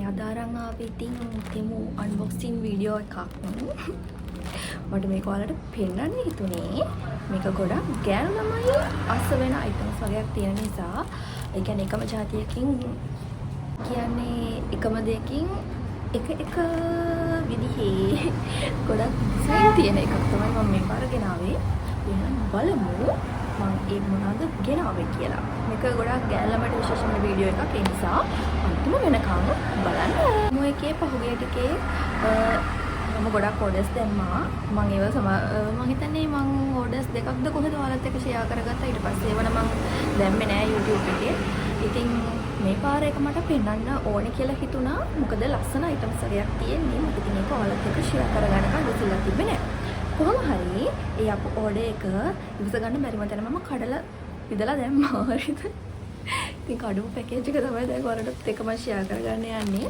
අදාරං ආවේ ඉතින් තෙමු unboxing video එකක්. මට මේක ඔයාලට පෙන්නන්න හිතුනේ. මේක ගොඩක් ගෑනු ළමයි අස්ස වෙන අයිටම්ස් වගේක් තියෙන නිසා, ඒ කියන්නේ එකම ජාතියකින් කියන්නේ එකම දෙයකින් එක විදිහේ ගොඩක් ඩිසයින් තියෙන එකක් තමයි මම මේ පාර ගෙනාවේ. එහෙනම් බලමු මම ඒ මොනවද ගෙනාවේ කියලා. මේක ගොඩක් ගෑනු ළමයිට විශේෂම වීඩියෝ එකක්. ඒ නිසා අන්තිම වෙනකම් බලන්න. මොකද එකේ පහුගිය ටිකේ මම ගොඩක් ඕඩර්ස් දැම්මා. මම ඒව මම හිතන්නේ මම ඕඩර්ස් දෙකක්ද කොහෙද ඔයාලත් එක්ක ෂෙයා කරගත්තා. ඊට පස්සේ ඒව නම් දැම්මේ නෑ YouTube එකේ. ඉතින් මේ පාර එක මට පෙන්වන්න ඕනේ කියලා හිතුණා. මොකද ලස්සන අයිටම්ස් වගේක් තියෙන්නේ. මට ඉතින් ඒක ඔයාලත් එක්ක ෂෙයා කරගන්නකම් දෙසිලා තිබ්බේ නෑ. කොහොම හරි ඒ අප ඕඩර් එක ඉවස ගන්න බැරිම තැන මම කඩලා විදලා දැම්මා. හරිද? ඉතින් කඩුව පැකේජ් එක තමයි දැන් ඔයාලට එකම ෂෙයා කරගන්න යන්නේ.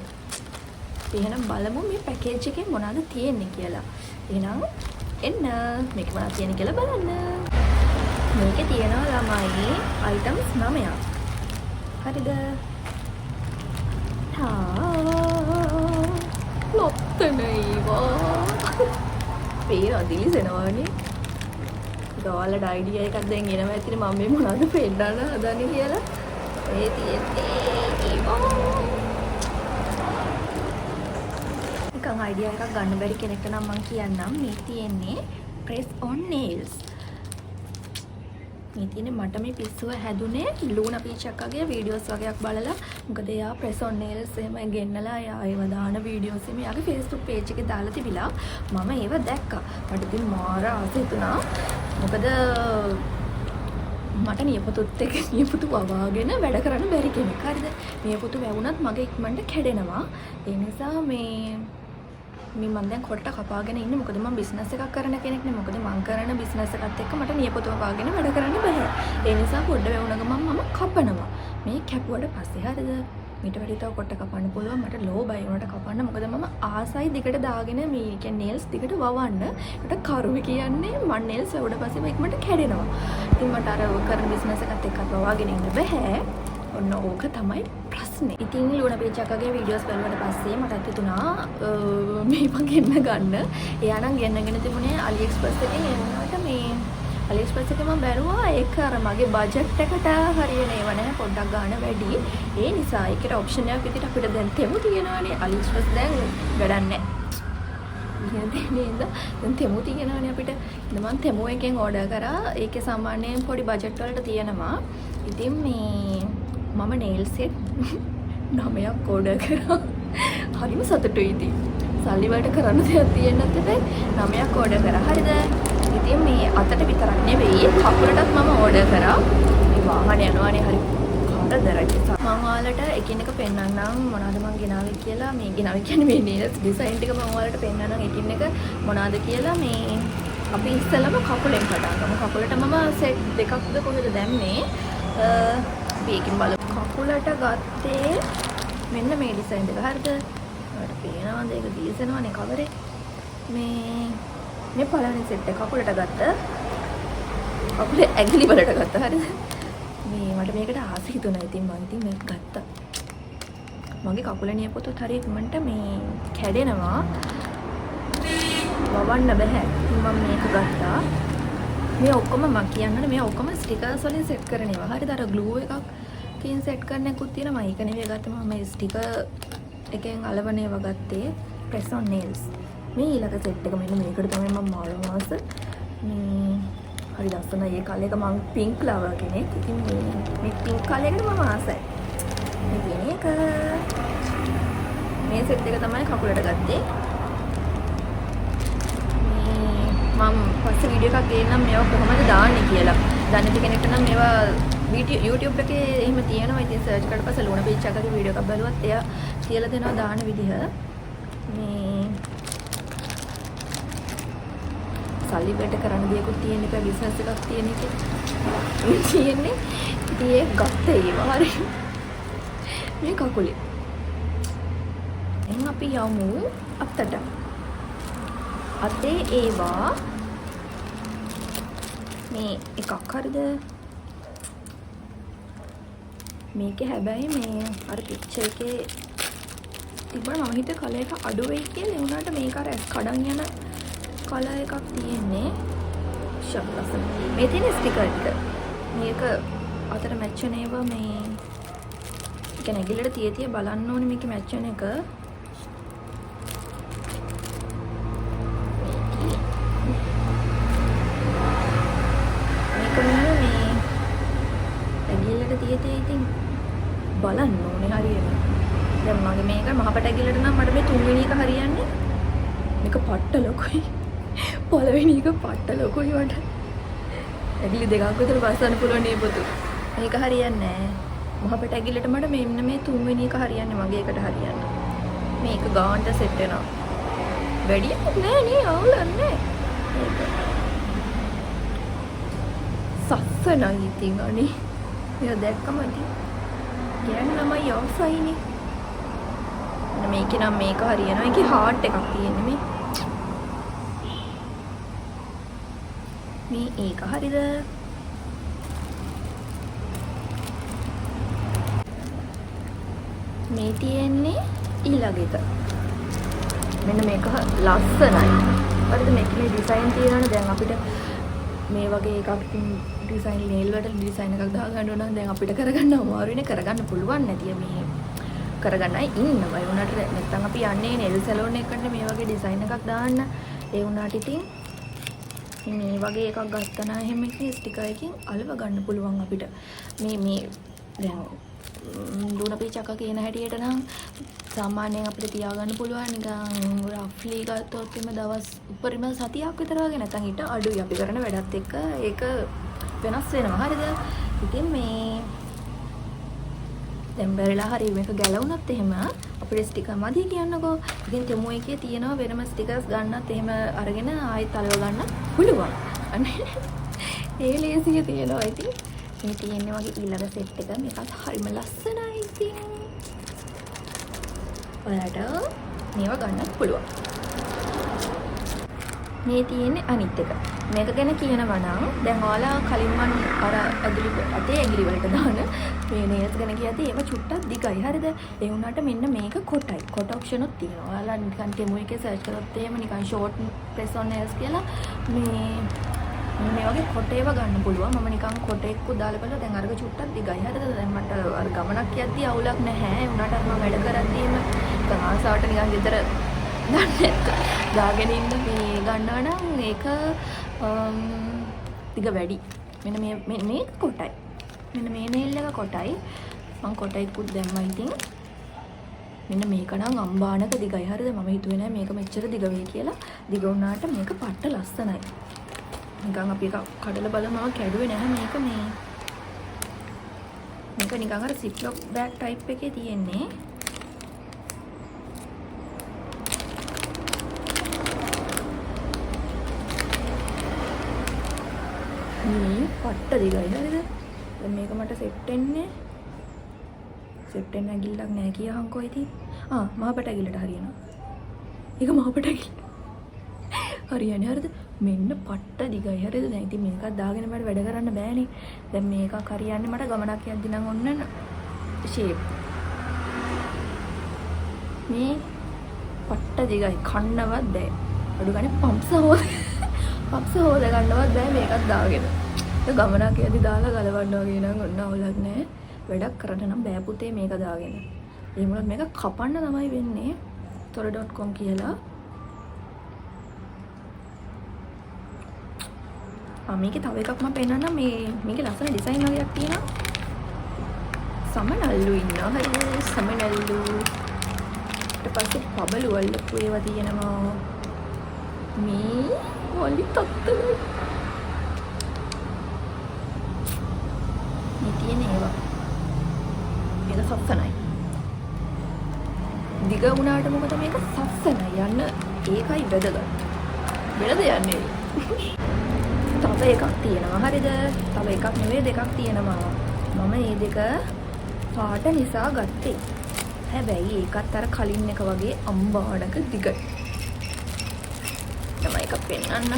එහෙනම් බලමු මේ පැකේජ් එකේ මොනවද තියෙන්නේ කියලා. එහෙනම් එන්න මේක මොනවද තියෙන්නේ කියලා බලන්න. මේකේ තියෙනවා ළමයි අයිටම්ස් 9ක්. හරිද? ලොත්තනේවා. පේනවා දිලිසෙනවානේ. ඔයාලට අයිඩියා එකක් දැන් එනවා ඇතිනේ මම මේ මොනවද පෙන්නන්න හදන්නේ කියලා. ඒ තියෙන්නේ නිකන් අයිඩියා එකක් ගන්න බැරි කෙනෙක්ට නම් මම කියන්නම් මේ තියෙන්නේ press on nails. මේ තියෙන්නේ මට මේ පිස්සුව හැදුනේ ලූනා පීචක්කගේ වීඩියෝස් වගේක් බලලා. මොකද එයා press on nails එහෙම ගෙන්නලා එයා ඒව දාන වීඩියෝස් එමේ යාගේ Facebook page එකේ දාලා තිබිලා මම ඒව දැක්කා. මට ඉතින් මාර ආස හිතුණා. මොකද මට නියපොතුත් එක්ක නියපොතු වවාගෙන වැඩ කරන්න බැරි කෙනෙක්. හරිද? නියපොතු වැවුනත් මගේ ඉක්මනට කැඩෙනවා. ඒ නිසා මම දැන් කොට කපාගෙන ඉන්නේ. මොකද මම බිස්නස් එකක් කරන කෙනෙක් නේ. මොකද මම කරන බිස්නස් එකත් එක්ක මට නියපොතු වවාගෙන වැඩ කරන්න බෑ. ඒ නිසා පොඩ්ඩ වැවුන ගමන් මම කපනවා. මේ කැපුවට පස්සේ හරිද? මීට වැඩි තව කොට කපන්න පුළුවන්. මට ලෝබයි උනට කපන්න. මොකද මම ආසයි දිගට දාගෙන මේ කියන්නේ nails දිගට වවන්න. ඒකට කරුමේ කියන්නේ මම nails වැවුවට පස්සේ මේක මට කැඩෙනවා. ඉතින් මට අර කරන බිස්නස් එකත් එක්ක වවාගෙන ඉන්න බෑ. ඔන්න ඕක තමයි ප්‍රශ්නේ. ඉතින් ලුණා පීචක්කගේ වීඩියෝස් බලුවට පස්සේ මට හිතුණා මේ ගෙන්න ගන්න. එයා නම් ගෙන්නගෙන තිබුණේ AliExpress එකෙන්. එනකොට මේ AliExpress එකේ මම බැලුවා ඒක අර මගේ බජට් එකට හරියන ඒවා නැහැ. පොඩ්ඩක් ගන්න වැඩි. ඒ නිසා ඒකට ඔප්ෂන් එකක් විදිහට අපිට දැන් තෙමු තියෙනවානේ. AliExpress දැන් වැඩක් නැහැ. දැන් තෙමු තියෙනවානේ අපිට. මම තෙමු එකෙන් ඕඩර් කරා. ඒකේ සාමාන්‍යයෙන් පොඩි බජට් වලට තියෙනවා. ඉතින් මේ මම nail set 9ක් ඕඩර් කරා. හරිම සතුටුයි ඉතින්. සල්ලි වලට කරන්න දෙයක් තියෙන්නත් එපා. 9ක් ඕඩර් කරා. හරිද? ඉතින් මේ අතට විතරක් නෙවෙයි කකුලටත් මම ඕඩර් කරා. මේ වාහනේ යනවානේ හරි කරදරයි. මම ඔයාලට එකින් එක පෙන්නන්නම් මොනවද මම ගෙනාවේ කියලා. මේ ගෙනාවේ කියන්නේ මේ nails design ටික මම ඔයාලට පෙන්නන්නම් එකින් එක මොනවද කියලා. මේ අපි ඉස්සෙල්ලම කකුලෙන් පටන් ගමු. කකුලට මම සෙට් දෙකක්ද කොහෙද දැම්මේ. අපි එකකින් බලමු. කකුලට ගත්තේ මෙන්න මේ ඩිසයින් එක. හරිද? ඔයාලට පේනවද? ඒක දීසනවනේ කවරේ. මේ පළවෙනි සෙට් එක කකුලට ගත්ත. කකුලේ ඇඟිලි වලට ගත්ත. හරිද? මේ මට මේකට ආස හිතුණා. ඉතින් මම මේක ගත්තා. මගේ කකුලේ නියපොතුත් හරියට මන්ට මේ කැඩෙනවා. වවන්න බෑ. මම මේක ගත්තා. මේ ඔක්කොම මම කියන්නනේ මේ ඔක්කොම ස්ටිකර්ස් වලින් සෙට් කරන ඒවා. හරිද? අර ග්ලූ එකකින් සෙට් කරන එකකුත් තියෙනවා. මම ඒක නෙවෙයි ගත්තේ. මම මේ ස්ටිකර් එකෙන් අලවන ඒවා ගත්තේ press on nails. මේ ඊළඟ සෙට් එක මෙන්න මේකට තමයි මම මාළවාස. හරි ලස්සනයි. ඒ කලර් එක මම පින්ක් ලවර් කෙනෙක්. ඉතින් මේ පින්ක් කලර් එකට මම ආසයි. මේ තියෙන එක මේ සෙට් එක තමයි කකුලට ගත්තේ. මම පස්සේ වීඩියෝ එකක් ගේන්නම් මේවා කොහොමද දාන්නේ කියලා. දන්නේ නැති කෙනෙක්ට නම් මේවා YouTube එකේ එහෙම තියෙනවා. ඉතින් සර්ච් කරලා පස්සේ ලුණා පීචක්කගේ වීඩියෝ එකක් බලුවත් එයා කියලා දෙනවා දාන විදිහ. මේ සල්ලි බෙට කරන්න දෙයක්ත් තියෙන එක බිස්නස් එකක් තියෙන එක තියෙන්නේ. ඉතින් ඒක ගත්ත ඒවා හරි මේ කකුලේ. එහෙනම් අපි යමු අතට. අතේ ඒවා මේ එකක් හරිද? මේකේ හැබැයි මේ අර පික්චර් එකේ තිබුණා මම හිතුවේ කලර් එක අඩු වෙයි කියලා. ඒ වුණාට මේක අර කඩන් යන කලර් එකක් තියෙන්නේ. ෂොට් ලස්සන. මේ තියෙන ස්ටිකර් එක. මේක අතට මැච් වෙන ඒවා මේ කියන්නේ ඇගිල්ලට තිය බලන්න ඕනේ මේකේ මැච් වෙන එක. මේක මේ ඇගිල්ලට තිය ඉතින් බලන්න ඕනේ හරියට. දැන් මගේ මේක මහපට ඇගිල්ලට නම් මට මේ තුන්වෙනි එක හරියන්නේ. මේක පට්ට ලොකුයි. පළවෙනි එක පට්ට ලොකුයි මට. ඇගිලි දෙකක් විතර බස්සන්න පුළුවන් නේ පොතු. මේක හරියන්නේ නැහැ. මහපට ඇගිල්ලට මට මෙන්න මේ තුන්වෙනි එක හරියන්නේ මගේ එකට හරියන්න. මේක ගානට සෙට් වෙනවා. වැඩියක් නෑ නේ අවුලන්නේ. මේක. සස්සනයි ඉතින් අනේ. මේක දැක්කම ඉතින් කියන්නේ නම් යෝසයිනේ. මේකේ නම් මේක හරියනවා. ඒකේ හાર્ට් එකක් තියෙන්නේ මේ. මේ ඒක හරිද? මේ තියෙන්නේ ඊළඟ එක. මෙන්න මේක ලස්සනයි. හරිද? මේකේ ඩිසයින් තියෙනවනේ දැන් අපිට මේ වගේ එකක් ඩිසයින් නේල් වලට ඩිසයින් එකක් දාගන්න ඕන නම් දැන් අපිට කරගන්න අමාරුයිනේ. කරගන්න පුළුවන් නැතිය මේ කරගන්නයි ඉන්නවා. ඒ වුණාට නැත්තම් අපි යන්නේ නෙල් සැලෝන් එකකට මේ වගේ ඩිසයින් එකක් දාන්න. ඒ වුණාට ඉතින් මේ වගේ එකක් ගත්තා නම් එහෙම ඉතින් ස්ටිකර් එකකින් අලව ගන්න පුළුවන් අපිට. මේ දැන් දුන පිචක කියන හැටියට නම් සාමාන්‍යයෙන් අපිට තියාගන්න පුළුවන් නිකන් රෆ්ලි ගත්තොත් එimhe දවස් උපරිම සතියක් විතර වගේ නැත්නම් ඊට අඩුයි අපි කරන වැඩත් එක්ක ඒක වෙනස් වෙනවා. හරිද? ඉතින් මේ දැන් බැරිලා හරි මේක ගැලවුණත් එහෙම අපිට ස්ටිකර් මදි කියන්නකෝ. ඉතින් තෙමු එකේ තියෙනවා වෙනම ස්ටිකර්ස් ගන්නත් එහෙම අරගෙන ආයෙත් අලව ගන්න පුළුවන්. අනේ ඒ ලේසිය තියෙනවා ඉතින්. මේ තියෙන්නේ වගේ ඊළඟ සෙට් එක. මේකත් හරිම ලස්සනයි ඉතින්. ඔයාලට මේවා ගන්නත් පුළුවන්. මේ තියෙන්නේ අනිත් එක. මේක ගැන කියනවා නම් දැන් ඔයාලා කලින් මම අර ඇගිලි අතේ ඇගිලි වලට දාන මේ නේල්ස් ගැන කියද්දී ඒව චුට්ටක් දිගයි. හරිද? ඒ වුණාට මෙන්න මේක කොටයි. කොට ඔප්ෂන් උත් තියෙනවා. ඔයාලා නිකන් තෙමු එකේ සර්ච් කරොත් එහෙම නිකන් ෂෝට් ප්‍රෙස් ඔන් නේල්ස් කියලා මේ වගේ කොට ඒවා ගන්න පුළුවන්. මම නිකන් කොට එක්ක දාලා බලලා දැන් අරක චුට්ටක් දිගයි. හරිද? දැන් මට අර ගමනක් යද්දී අවුලක් නැහැ. ඒ වුණාට මම වැඩ කරද්දී එහෙම තමාසාවට නිකන් ගෙදර දාගෙන ඉන්න මේ ගන්නවා නම් ඒක ටික වැඩි. මෙන්න මේක කොටයි. මෙන්න මේ නේල් එක කොටයි. මම කොටයිකුත් දැම්මා ඉතින්. මෙන්න මේක නම් අම්බානක දිගයි. හරිද? මම හිතුවේ නෑ මේක මෙච්චර දිග වෙයි කියලා. දිග වුණාට මේක පට්ට ලස්සනයි. නිකන් අපි එක කඩලා බලමු. මම කැඩුවේ නැහැ මේක මේක නිකන් අර සිප්ලොක් බෑග් ටයිප් එකේ තියෙන්නේ. මේ පට්ට දිගයි. හරිද? දැන් මේක මට සෙට් වෙන්නේ. සෙට් වෙන්න ඇගිල්ලක් නැහැ කියහන්කෝ ඉතින්. මහපට ඇගිල්ලට හරියනවා. ඒක මහපට ඇගිල්ල. හරියන්නේ. හරිද? මෙන්න පට්ට දිගයි. හරිද? දැන් ඉතින් මේකක් දාගෙන මට වැඩ කරන්න බෑනේ. දැන් මේකක් හරියන්නේ මට ගමනක් යද්දි නම් ඔන්න ෂේප්. මේ පට්ට දිගයි. කන්නවත් බෑ. අඩු ගානේ පම්ප්ස් හොද ගන්නවත් බෑ මේකක් දාගෙන. ඒ ගමනක් යද්දි දාලා ගලවන්න වගේ නම් ඔන්න අවුලක් නෑ. වැඩක් කරන්න නම් බෑ පුතේ මේක දාගෙන. ඒ මොකද මේක කපන්න තමයි වෙන්නේ. tore.com කියලා. මේකේ තව එකක් මම පෙන්නන්නම්. මේකේ ලස්සන ඩිසයින් වගේක් තියෙනවා. සමනල්ලු ඉන්නවා. හරිද? සමනල්ලු. ඊට පස්සේ පබළු වල්ලපු ඒවා තියෙනවා. මේ වලි තත්තලු. මේ තියෙන ඒවා. මේක සස්සනයි. දිග වුණාට මොකද මේක සස්සනයි යන්න ඒකයි වැදගත්. වෙනද යන්නේ. තව එකක් තියෙනවා. හරිද? තව එකක් නෙවෙයි දෙකක් තියෙනවා. මම මේ දෙක පාට නිසා ගත්තේ. හැබැයි ඒකත් අර කලින් එක වගේ අම්බාඩක දිගයි. තමයි එකක් පෙන්නන්න.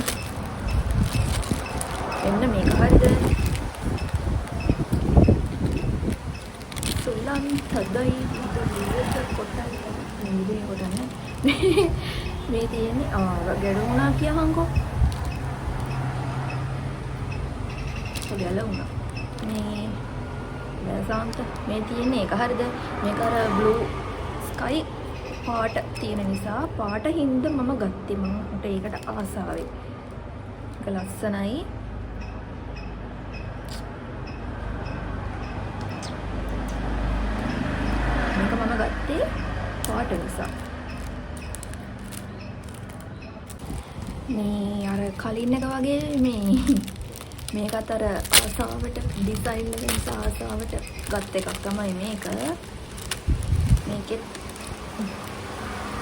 එන්න මේක හරිද? සුලම් තදයි ඉදිරියට කොටයි මේ කොටන්නේ. මේ තියෙන්නේ ගැඩුණා කියහන්කෝ. ගැලුණා. මේ දැසන්ත මේ තියෙන්නේ ඒක හරිද? මේක අර බ්ලූ ස්කයි පාට තියෙන නිසා පාට හින්දා මම ගත්තේ. මට ඒකට ආසාවෙයි. ඒක ලස්සනයි. මේක මම ගත්තේ පාට නිසා. මේ අර කලින් එක වගේ මේකත් අර ආසාවට ඩිසයින් එක නිසා ආසාවට ගත් එකක් තමයි මේක. මේකෙත්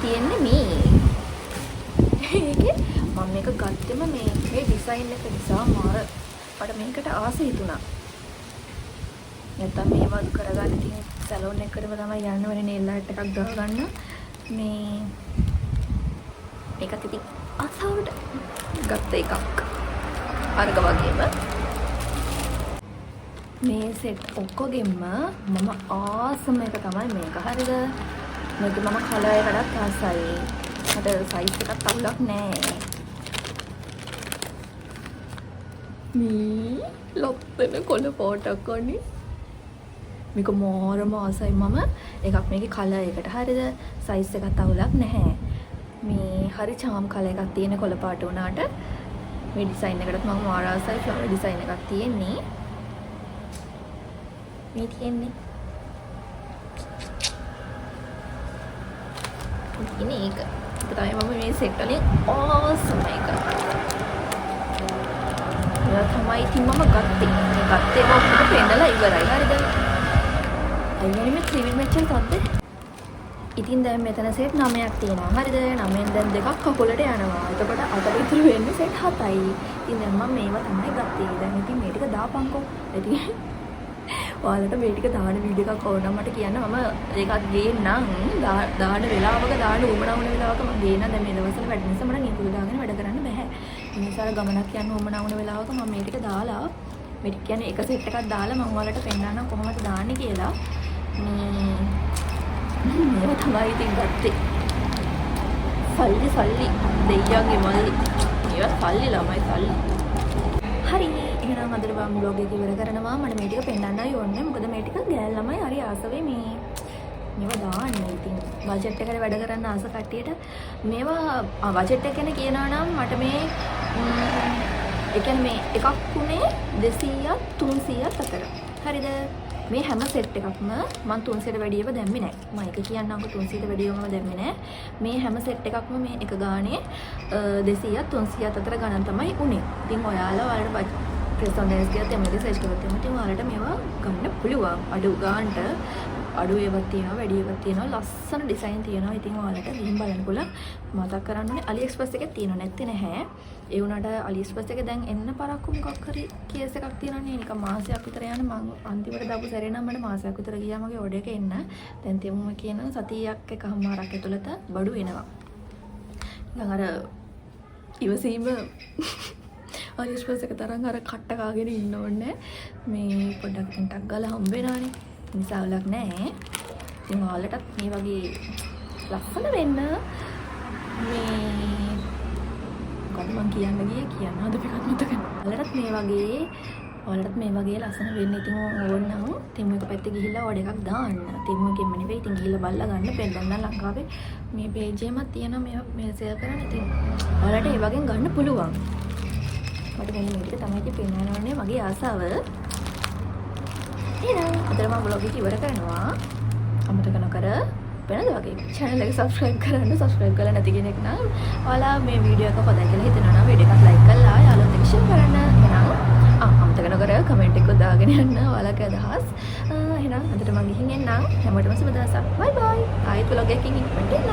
තියෙන්නේ මේකේ මම මේක ගත්තෙම මේ ඩිසයින් එක නිසා මට මේකට ආස හිතුණා. නැත්තම් මේවා කරගන්න ඉතින් සැලෝන් එකකටම තමයි යන්න වෙන්නේ නේල් ආර්ට් එකක් දාගන්න. මේකත් ඉතින් ආසාවට ගත්ත එකක්. අර්ග වගේම මේ සෙට් ඔක්කොගෙම මම ආසම එක තමයි මේක. හරිද? මේක මම කලර් එකටත් ආසයි. මට සයිස් එකක් අවුලක් නෑ. මේ ලොප්පෙන කොළ පොටක් වනේ. මේක මාරම ආසයි මම. එකක් මේකේ කලර් එකට. හරිද? සයිස් එකත් අවුලක් නැහැ. මේ හරි චාම් කලර් එකක් තියෙන කොළ පාට උනාට මේ ඩිසයින් එකටත් මම මාර ආසයි. ෆ්ලවර් ඩිසයින් එකක් තියෙන්නේ. මේ තියෙන්නේ ඉතින් ඒක තමයි මම මේ සෙට් වලින් ඕසම එක. ඒක තමයි ඉතින් මම ගත්තේ. මේ ගත්තේ මම පෙන්නලා ඉවරයි. හරිද? අයියනේ මේ ත්‍රිවිල් මෙච්චර තත්ද? ඉතින් දැන් මෙතන සෙට් 9ක් තියෙනවා. හරිද? 9න් දැන් දෙකක් කකුලට යනවා. එතකොට අතට ඉතුරු වෙන්නේ සෙට් 7යි. ඉතින් දැන් මම මේවා තමයි ගත්තේ. දැන් ඉතින් මේ ටික දාපන්කෝ. ඉතින් ඔයාලට මේ ටික දාන වීඩියෝ එකක් ඕන නම් මට කියන්න. මම ඒකත් ගේන්නම්. දාන වෙලාවක දාන උමනා වුණ වෙලාවක මම ගේන්න. දැන් මේ දවස්වල වැඩ නිසා මට නිකුල් දාගෙන වැඩ කරන්න බෑ. ඒ නිසා ගමනක් යන්න උමනා වුණ වෙලාවක මම මේ ටික දාලා මේ ටික කියන්නේ එක සෙට් එකක් දාලා මම ඔයාලට පෙන්නන්නම් කොහොමද දාන්නේ කියලා. මේවා තමයි ඉතින් ගත්තේ. සල්ලි දෙයියන්ගේ මල්ලි. ඒවා සල්ලි ළමයි සල්ලි. හරි. එහෙනම් අද මම vlog එක ඉවර කරනවා. මම මේ ටික පෙන්නන්නයි ඕනේ. මොකද මේ ටික ගෑල් ළමයි හරි ආසවෙයි මේවා දාන්න. ඉතින් බජට් එකේ වැඩ කරන්න ආස කට්ටියට මේවා බජට් එක ගැන කියනවා නම් මට මේ ඒ කියන්නේ මේ එකක් උනේ 200ක් 300ක් අතර. හරිද? මේ හැම සෙට් එකක්ම මම 300ට වැඩියව දැම්මේ නැහැ. මම එක කියන්නම්කො 300ට වැඩියව මම දැම්මේ නැහැ. මේ හැම සෙට් එකක්ම මේ එක ගානේ 200ක් 300ක් අතර ගණන් තමයි උනේ. ඉතින් ඔයාලට ප්‍රෙසොන්ඩර්ස් කියලා තෙමලි සර්ච් කරලා ඉතින් ඔයාලට මේවා ගන්න පුළුවන්. අඩු ගානට අඩු ඒවත් තියෙනවා වැඩි ඒවත් තියෙනවා ලස්සන ඩිසයින් තියෙනවා. ඉතින් ඔයාලට ගිහින් බලන්න පුළුවන්. මතක් කරන්න ඕනේ AliExpress එකේ තියෙනව නැත්තේ නැහැ. ඒ වුණාට AliExpress එකේ දැන් එන්න පරක්කු මොකක් හරි කේස් එකක් තියෙනවනේ. නිකන් මාසයක් විතර යන මම අන්තිමට දාපු සැරේ නම් මට මාසයක් විතර ගියා මගේ ඕඩර් එක එන්න. දැන් තෙමුම කියන සතියක් එකමාරක් ඇතුළත බඩු එනවා. දැන් අර ඉවසීම AliExpress එක තරම් අර කට්ට කාගෙන ඉන්න ඕනේ. මේ පොඩ්ඩක් ටක් ගාලා හම්බ වෙනානේ. නිසාවලක් නැහැ. ඉතින් ඔයාලටත් මේ වගේ ලස්සන වෙන්න මේ කොහොමද මම කියන්න හදපු එකක් මතක නැහැ. ඔයාලටත් මේ වගේ ලස්සන වෙන්න ඉතින් ඕනනම් තෙමු එක පැත්තේ ගිහිල්ලා ඕඩර් එකක් දාන්න. තෙමු එකෙන්ම නෙවෙයි ඉතින් ගිහිල්ලා බලලා ගන්න. පෙන්නන්න ලංකාවේ මේ පේජ් එකෙමත් තියෙනවා මේ සේල් කරන්න. ඉතින් ඔයාලට ඒ වගේ ගන්න පුළුවන්. මට මෙන්න මේක තමයි ඉතින් පෙන්නන්න ඕනේ මගේ ආසාව. එහෙනම් අද මම vlog එක ඉවර කරනවා. අමතක නොකර වෙනද වගේ channel එක subscribe කරන්න. subscribe කරලා නැති කෙනෙක් නම් ඔයාලා මේ වීඩියෝ එක හොඳයි කියලා හිතනවා නම් වීඩියෝ එකක් like කරලා යාළුවන්ට share කරන්න. එහෙනම් අමතක නොකර comment එකක් දාගෙන යන්න ඔයාලගේ අදහස්. එහෙනම් අදට මම ගිහින් එන්නම්. හැමෝටම සුබ දවසක්. bye bye. ආයෙත් vlog එකකින් ඉක්මනට එන්න.